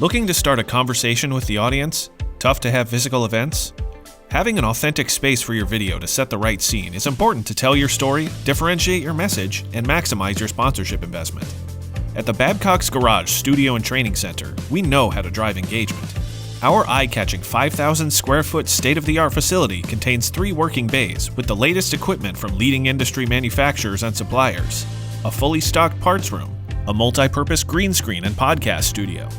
Looking to start a conversation with the audience? Tough to have physical events? Having an authentic space for your video to set the right scene is important to tell your story, differentiate your message, and maximize your sponsorship investment. At the Babcox Garage Studio and Training Center, we know how to drive engagement. Our eye-catching 5,000 square foot state-of-the-art facility contains 3 working bays with the latest equipment from leading industry manufacturers and suppliers, a fully stocked parts room, a multi-purpose green screen and podcast studio,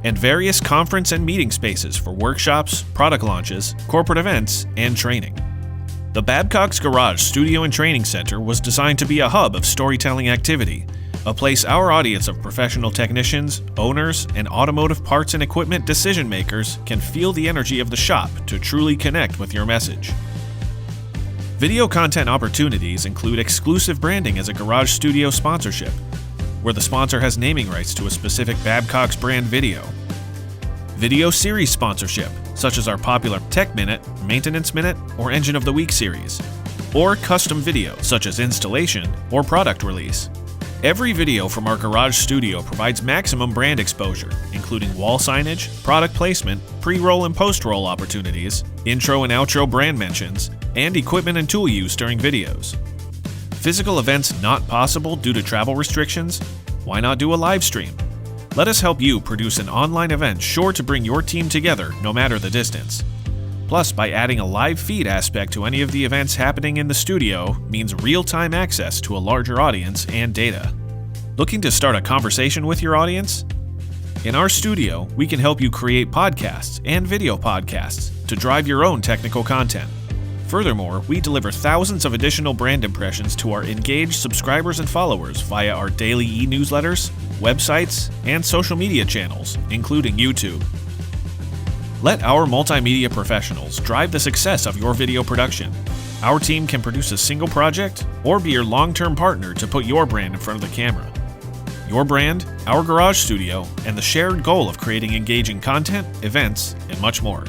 and various conference and meeting spaces for workshops, product launches, corporate events, and training. The Babcox Garage Studio and Training Center was designed to be a hub of storytelling activity, a place our audience of professional technicians, owners, and automotive parts and equipment decision makers can feel the energy of the shop to truly connect with your message. Video content opportunities include exclusive branding as a garage studio sponsorship, where the sponsor has naming rights to a specific Babcox brand video. Video series sponsorship, such as our popular Tech Minute, Maintenance Minute, or Engine of the Week series. Or custom video, such as installation or product release. Every video from our garage studio provides maximum brand exposure, including wall signage, product placement, pre-roll and post-roll opportunities, intro and outro brand mentions, and equipment and tool use during videos. Physical events not possible due to travel restrictions? Why not do a live stream? Let us help you produce an online event sure to bring your team together no matter the distance. Plus, by adding a live feed aspect to any of the events happening in the studio means real-time access to a larger audience and data. Looking to start a conversation with your audience? In our studio, we can help you create podcasts and video podcasts to drive your own technical content. Furthermore, we deliver thousands of additional brand impressions to our engaged subscribers and followers via our daily e-newsletters, websites, and social media channels, including YouTube. Let our multimedia professionals drive the success of your video production. Our team can produce a single project or be your long-term partner to put your brand in front of the camera. Your brand, our garage studio, and the shared goal of creating engaging content, events, and much more.